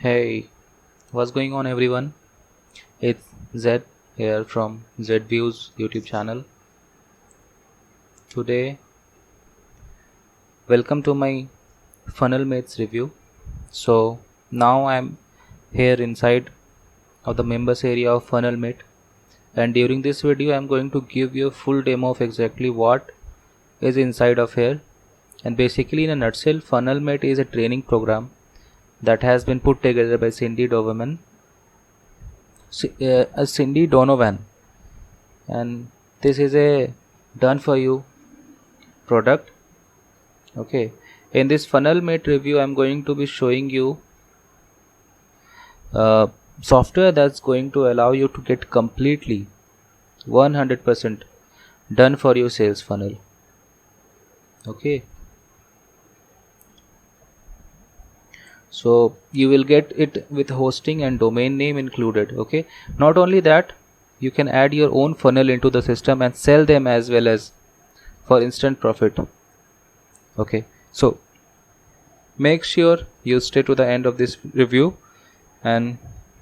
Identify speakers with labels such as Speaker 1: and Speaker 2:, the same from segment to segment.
Speaker 1: Hey, what's going on everyone? It's Zed here from Zed Views YouTube channel. Today, welcome to my funnel mates review. So now I'm here inside of the members area of FunnelMate, and during this video I'm going to give you a full demo of exactly what is inside of here. And basically in a nutshell, FunnelMate is a training program that has been put together by Cindy Donovan, and this is a done for you product. Okay, in this FunnelMate review I'm going to be showing you uh, software that's going to allow you to get completely 100% done for your sales funnel. Okay, so you will get it with hosting and domain name included. Okay, not only that, you can add your own funnel into the system and sell them as well as for instant profit. Okay, so make sure you stay to the end of this review, and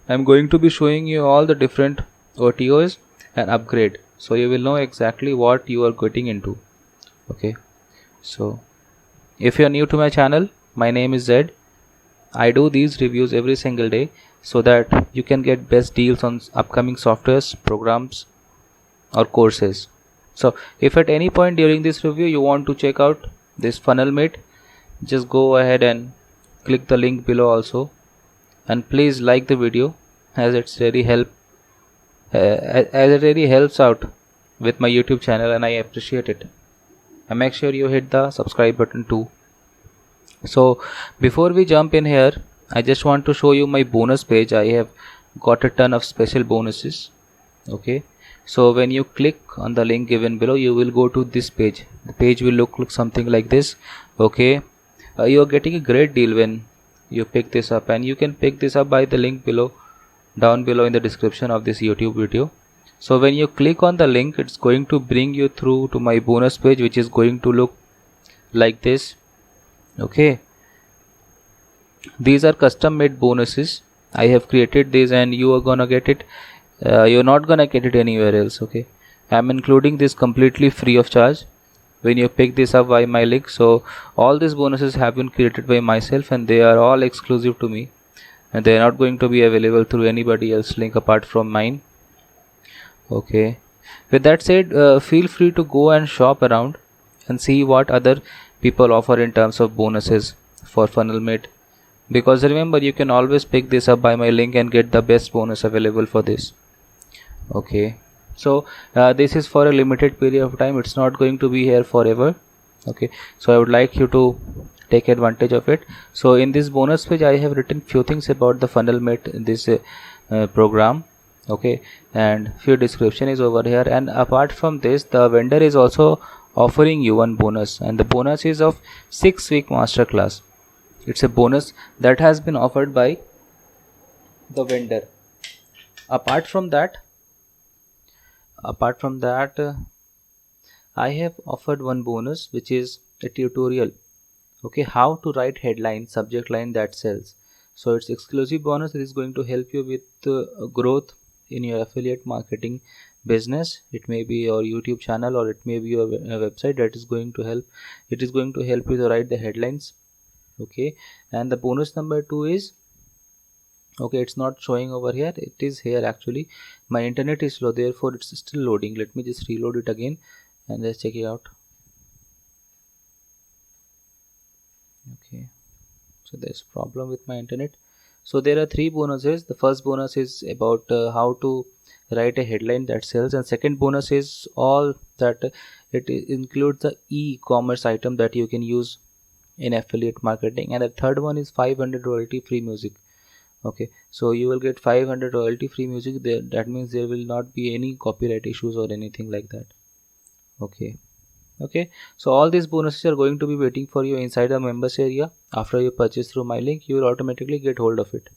Speaker 1: I'm going to be showing you all the different OTOs and upgrade, so you will know exactly what you are getting into. Okay, so if you are new to my channel, my name is Zed. I do these reviews every single day so that you can get best deals on upcoming softwares, programs or courses. So if at any point during this review you want to check out this FunnelMate, just go ahead and click the link below also, and please like the video as it's really as it really helps out with my YouTube channel, and I appreciate it. And make sure you hit the subscribe button too. So before we jump in here, I just want to show you my bonus page. I have got a ton of special bonuses. Okay, so when you click on the link given below, you will go to this page. The page will look something like this. Okay, you are getting a great deal when you pick this up, and you can pick this up by the link below, down below in the description of this YouTube video. So when you click on the link, it's going to bring you through to my bonus page, which is going to look like this. Okay, these are custom made bonuses. I have created these and you are gonna get it. You're not gonna get it anywhere else. Okay, I'm including this completely free of charge when you pick this up by my link. So all these bonuses have been created by myself and they are all exclusive to me, and they are not going to be available through anybody else link apart from mine. Okay, with that said, feel free to go and shop around and see what other people offer in terms of bonuses for FunnelMate, because remember, you can always pick this up by my link and get the best bonus available for this. Okay, so this is for a limited period of time. It's not going to be here forever. Okay, so I would like you to take advantage of it. So in this bonus page I have written few things about the FunnelMate in this program. Okay, and few description is over here, and apart from this, the vendor is also offering you one bonus, and the bonus is of 6-week masterclass. It's a bonus that has been offered by the vendor. Apart from that, I have offered one bonus, which is a tutorial. Okay, how to write headline, subject line that sells. So it's exclusive bonus. It is going to help you with growth in your affiliate marketing business. It may be your YouTube channel or it may be your website. That is going to help. It is going to help you to write the headlines. Okay, and the bonus number 2 is, okay, it's not showing over here. It is here actually. My internet is slow, therefore it's still loading. Let me just reload it again and let's check it out. Okay, so there's a problem with my internet. So there are 3 bonuses. The first bonus is about how to write a headline that sells, and second bonus is all that it includes the e-commerce item that you can use in affiliate marketing, and the third one is 500 royalty free music. Okay, so you will get 500 royalty free music there. That means there will not be any copyright issues or anything like that. Okay, so all these bonuses are going to be waiting for you inside the members area. After you purchase through my link, you will automatically get hold of it.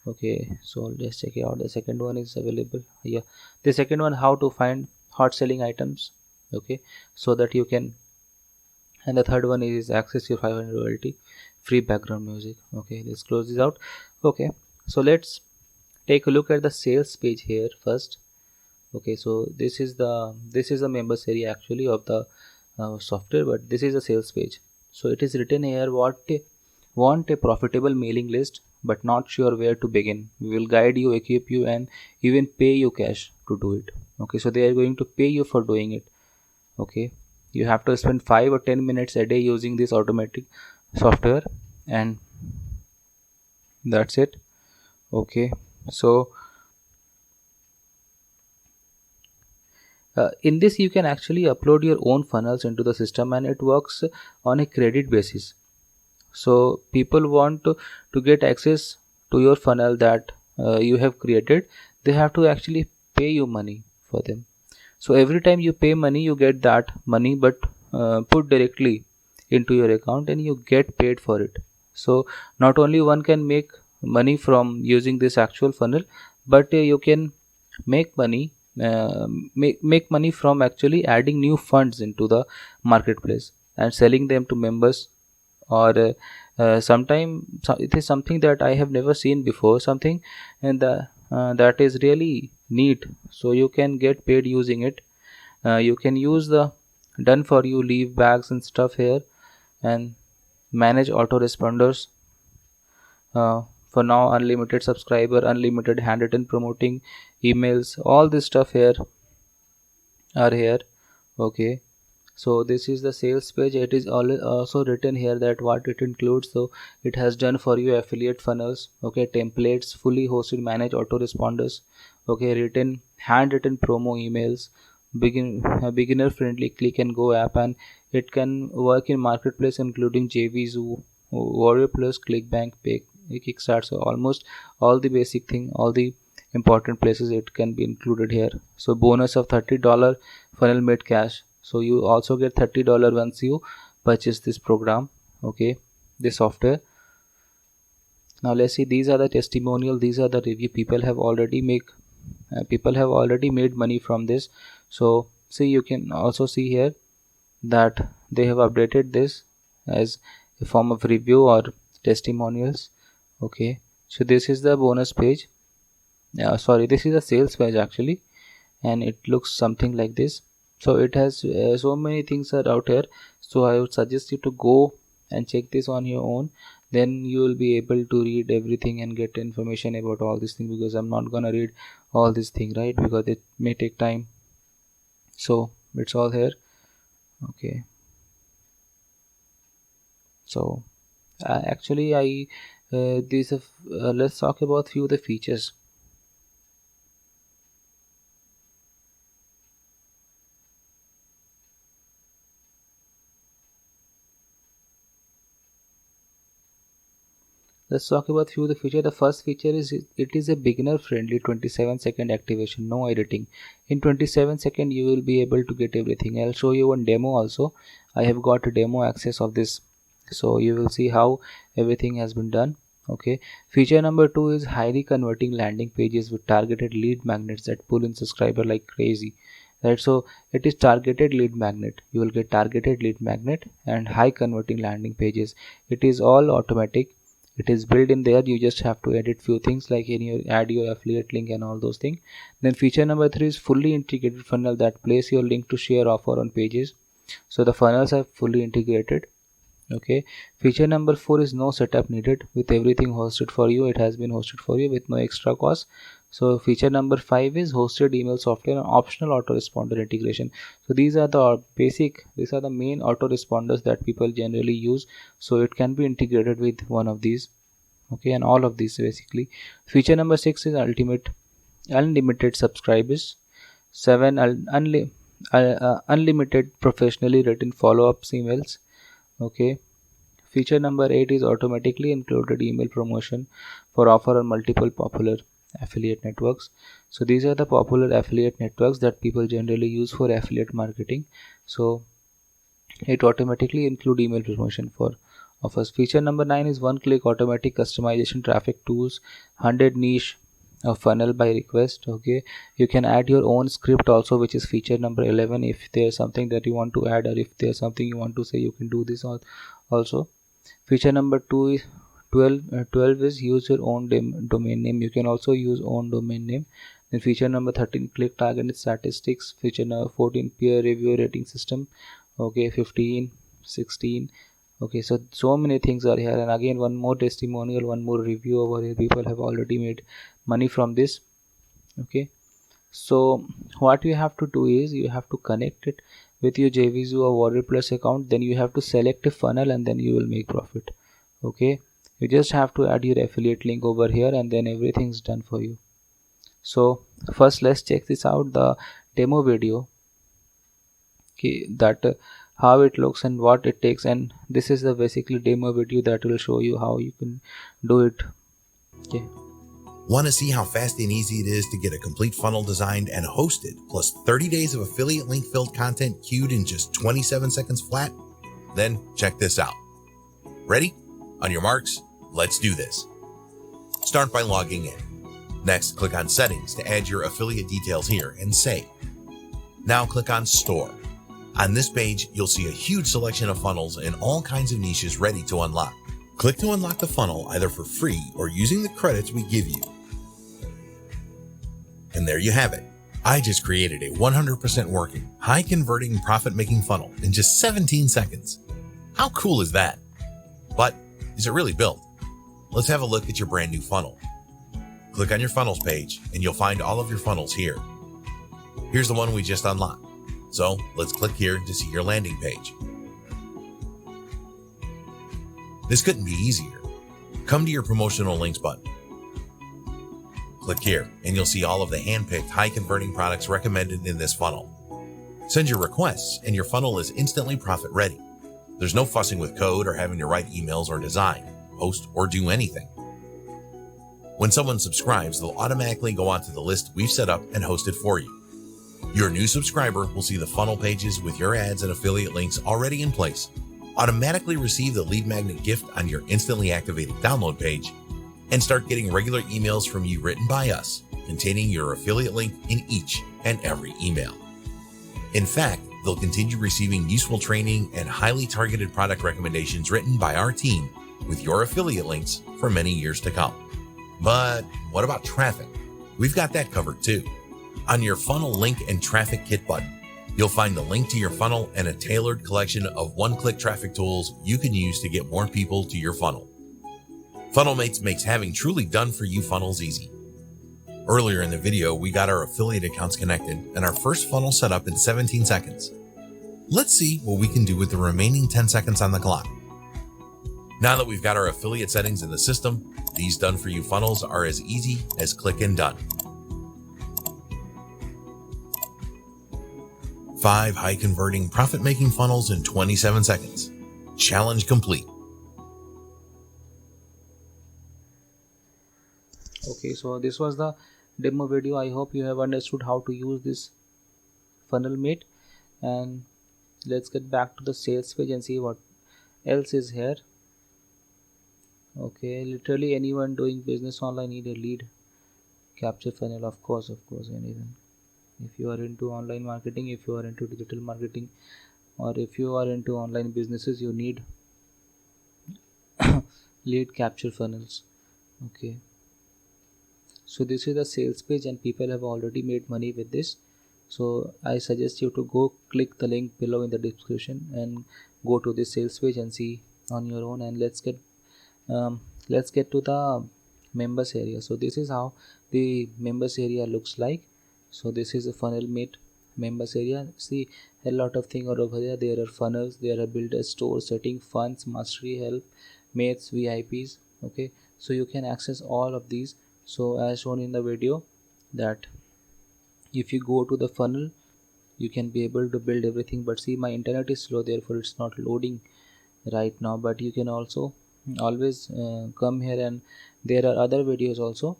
Speaker 1: Okay, so let's check it out. The second one is available here. The second one, how to find hot selling items. Okay, so that you can, and the third one is access your 500 royalty free background music. Okay, let's close this out. Okay, so let's take a look at the sales page here first. Okay, so this is the members area actually of the software, but this is a sales page. So it is written here, want a profitable mailing list but not sure where to begin. We will guide you, equip you, and even pay you cash to do it. Okay, so they are going to pay you for doing it. Okay, you have to spend 5 or 10 minutes a day using this automatic software, and that's it. Okay, so in this you can actually upload your own funnels into the system, and it works on a credit basis. So people want to get access to your funnel that you have created, they have to actually pay you money for them. So every time you pay money, you get that money, but put directly into your account and you get paid for it. So not only one can make money from using this actual funnel, but you can make money make money from actually adding new funds into the marketplace and selling them to members. Or sometime it is something that I have never seen before, something and that is really neat, so you can get paid using it. You can use the done for you leave bags and stuff here, and manage autoresponders. For now, unlimited subscriber, unlimited handwritten promoting emails, all this stuff here are here. Okay, so this is the sales page. It is also written here that what it includes. So it has done for you affiliate funnels, okay, templates, fully hosted managed autoresponders, okay, written handwritten promo emails, beginner friendly click and go app, and it can work in marketplace including JVZoo, Warrior Plus, Clickbank, Pay, Kickstart. So almost all the basic thing, all the important places it can be included here. So bonus of $30 funnel made cash. So you also get $30 once you purchase this program. Okay, this software. Now let's see, these are the testimonial, these are the review. People have already made money from this. So see, you can also see here that they have updated this as a form of review or testimonials. Okay, so this is the bonus page. Sorry, this is a sales page actually, and it looks something like this. So it has so many things are out here, so I would suggest you to go and check this on your own. Then you will be able to read everything and get information about all these things, because I'm not gonna read all these things, right, because it may take time. So it's all here. Okay, so actually I these let's talk about few of the features. Let's talk about few of the feature. The first feature is it is a beginner friendly 27-second activation, no editing. In 27 seconds you will be able to get everything. I'll show you one demo also. I have got a demo access of this, so you will see how everything has been done. Okay, feature number 2 is highly converting landing pages with targeted lead magnets that pull in subscriber like crazy, right? So it is targeted lead magnet. You will get targeted lead magnet and high converting landing pages. It is all automatic, it is built in there. You just have to edit few things like in your add your affiliate link and all those things. Then feature number 3 is fully integrated funnel that place your link to share offer on pages. So the funnels are fully integrated. Okay, feature number 4 is no setup needed, with everything hosted for you. It has been hosted for you with no extra cost. So feature number 5 is hosted email software and optional autoresponder integration. So these are the these are the main autoresponders that people generally use, so it can be integrated with one of these. Okay, and all of these basically. Feature number 6 is unlimited subscribers. 7 unlimited professionally written follow-ups emails. Okay, feature number 8 is automatically included email promotion for offer on multiple popular affiliate networks. So these are the popular affiliate networks that people generally use for affiliate marketing. So it automatically include email promotion for offers. Feature number 9 is one click automatic customization traffic tools, 100 niche a funnel by request. Okay, you can add your own script also, which is feature number 11. If there's something that you want to add, or if there's something you want to say, you can do this also. Feature number 2 is 12 is use your own domain name. You can also use own domain name. Then feature number 13, click target statistics. Feature number 14, peer review rating system. Okay, 15, 16. Okay, so many things are here. And again, one more testimonial, one more review over here. People have already made money from this. Okay, so what you have to do is you have to connect it with your JVZoo or Warrior Plus account. Then you have to select a funnel and then you will make profit. Okay, you just have to add your affiliate link over here and then everything's done for you. So first let's check this out, the demo video. Okay, that how it looks and what it takes, and this is the basically demo video that will show you how you can do it. Okay.
Speaker 2: Want to see how fast and easy it is to get a complete funnel designed and hosted, plus 30 days of affiliate link filled content queued in just 27 seconds flat? Then check this out. Ready? On your marks, let's do this. Start by logging in. Next, click on Settings to add your affiliate details here and save. Now click on Store. On this page, you'll see a huge selection of funnels in all kinds of niches ready to unlock. Click to unlock the funnel either for free or using the credits we give you. And there you have it. I just created a 100% working, high converting, profit making funnel in just 17 seconds. How cool is that? But is it really built? Let's have a look at your brand new funnel. Click on your funnels page and you'll find all of your funnels here. Here's the one we just unlocked. So let's click here to see your landing page. This couldn't be easier. Come to your promotional links button. Click here and you'll see all of the hand-picked high converting products recommended in this funnel. Send your requests and your funnel is instantly profit ready. There's no fussing with code or having to write emails or design, post, or do anything. When someone subscribes, they'll automatically go onto the list we've set up and hosted for you. Your new subscriber will see the funnel pages with your ads and affiliate links already in place, automatically receive the lead magnet gift on your instantly activated download page, and start getting regular emails from you written by us, containing your affiliate link in each and every email. In fact, they'll continue receiving useful training and highly targeted product recommendations written by our team with your affiliate links for many years to come. But what about traffic? We've got that covered too. On your funnel link and traffic kit button, you'll find the link to your funnel and a tailored collection of one-click traffic tools you can use to get more people to your funnel. Funnelmates makes having truly done-for-you funnels easy. Earlier in the video, we got our affiliate accounts connected and our first funnel set up in 17 seconds. Let's see what we can do with the remaining 10 seconds on the clock. Now that we've got our affiliate settings in the system, these done-for-you funnels are as easy as click and done. 5 high-converting, profit-making funnels in 27 seconds. Challenge complete.
Speaker 1: Okay, so this was the demo video. I hope you have understood how to use this Funnelmate, and let's get back to the sales page and see what else is here. Okay, literally anyone doing business online need a lead capture funnel, of course anyone. If you are into online marketing, if you are into digital marketing, or if you are into online businesses, you need lead capture funnels. Okay, so this is the sales page and people have already made money with this. So I suggest you to go click the link below in the description and go to the sales page and see on your own. And let's get to the members area. So this is how the members area looks like. So this is a Funnelmate members area. See, a lot of things are over there. There are funnels, there are builder, store, setting, funds, mastery, help, mates, VIPs. Okay, so you can access all of these. So as shown in the video, that if you go to the funnel, you can be able to build everything. But see, my internet is slow, therefore it's not loading right now. But you can also always come here, and there are other videos also.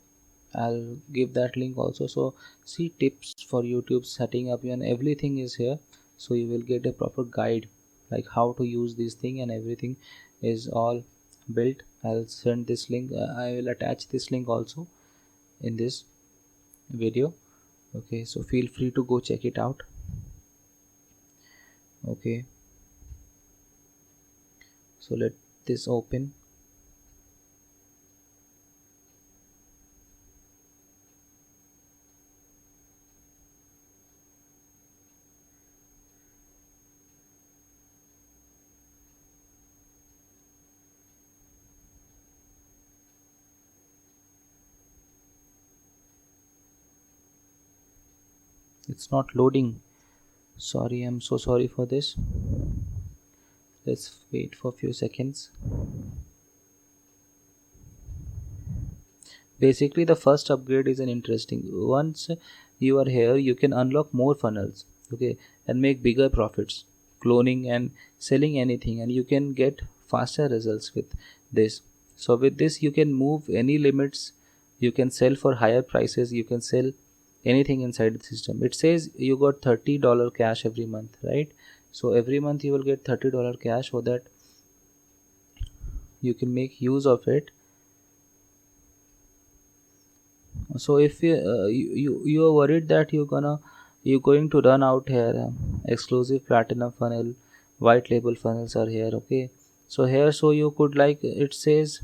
Speaker 1: I'll give that link also. So see, tips for YouTube setting up, and everything is here. So you will get a proper guide like how to use this thing, and everything is all built. I'll send this link. I will attach this link also in this video. Okay, so feel free to go check it out. Okay, so this open. It's not loading. Sorry, I'm so sorry for this. Let's wait for a few seconds. Basically, the first upgrade is an interesting. Once you are here, you can unlock more funnels, okay, and make bigger profits, cloning and selling anything, and you can get faster results with this. So with this, you can move any limits. You can sell for higher prices. You can sell anything inside the system. It says you got $30 cash every month, right? So every month you will get $30 cash, so that you can make use of it. So if you are worried that you're going to run out here, exclusive platinum funnel, white label funnels are here, okay. So here, so you could, like it says,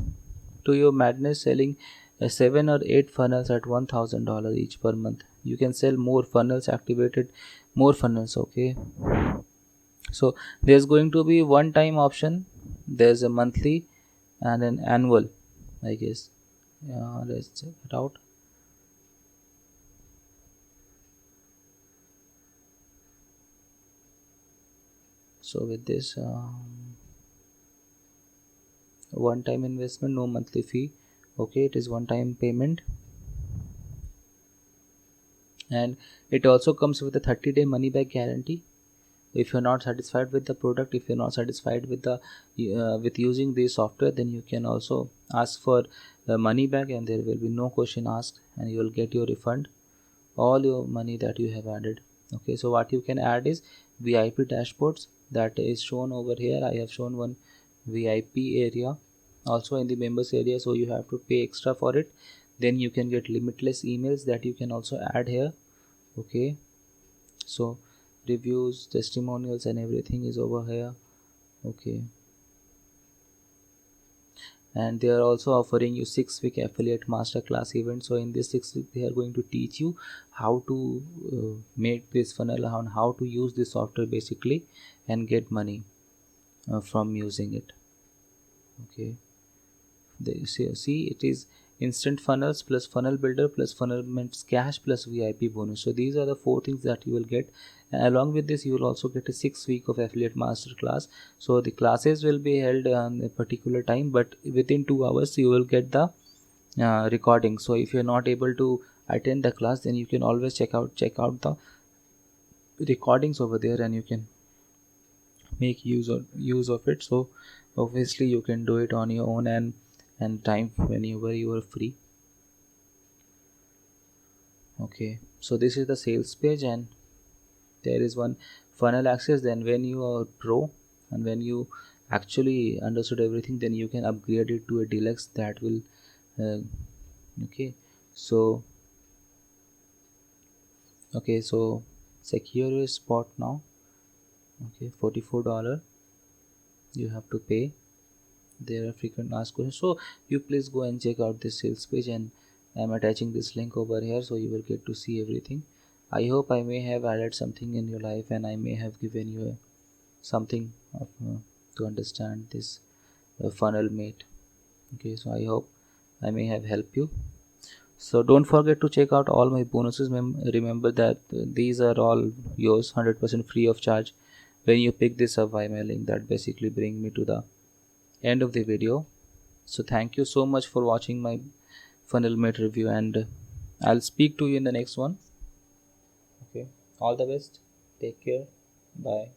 Speaker 1: to your madness, selling 7 or 8 funnels at $1,000 each per month. You can sell more funnels, activated more funnels, okay. So there's going to be one time option, there's a monthly and an annual, I guess. Let's check it out. So with this, one time investment, no monthly fee, okay, it is one time payment. And it also comes with a 30-day money back guarantee. If you're not satisfied with the product, if you're not satisfied with the with using the software, then you can also ask for the money back, and there will be no question asked, and you will get your refund, all your money that you have added. Okay, so what you can add is VIP dashboards, that is shown over here. I have shown one VIP area also in the members area, so you have to pay extra for it. Then you can get limitless emails that you can also add here, okay. So reviews, testimonials and everything is over here, okay. And they are also offering you 6-week affiliate masterclass event. So in this 6 week, they are going to teach you how to make this funnel, and how to use this software basically, and get money from using it, okay. They see it is instant funnels plus funnel builder plus funnelments cash plus VIP bonus. So these are the 4 things that you will get. And along with this, you will also get a 6 week of affiliate master class. So the classes will be held on a particular time, but within 2 hours you will get the recording. So if you're not able to attend the class, then you can always check out the recordings over there, and you can make use of it. So obviously you can do it on your own and time whenever you are free, okay. So this is the sales page, and there is one funnel access. Then when you are pro, and when you actually understood everything, then you can upgrade it to a deluxe, that will uh, okay. So okay, so secure your spot now, okay. $44 you have to pay. There are frequent asked questions, so you please go and check out this sales page, and I'm attaching this link over here, so you will get to see everything. I hope I may have added something in your life, and I may have given you something of, to understand this funnel mate, okay. So I hope I may have helped you. So don't forget to check out all my bonuses. Remember that these are all yours, 100% free of charge. When you pick this up via my link, that basically bring me to the end of the video. So thank you so much for watching my funnel mate review, and I'll speak to you in the next one, okay. All the best, take care, bye.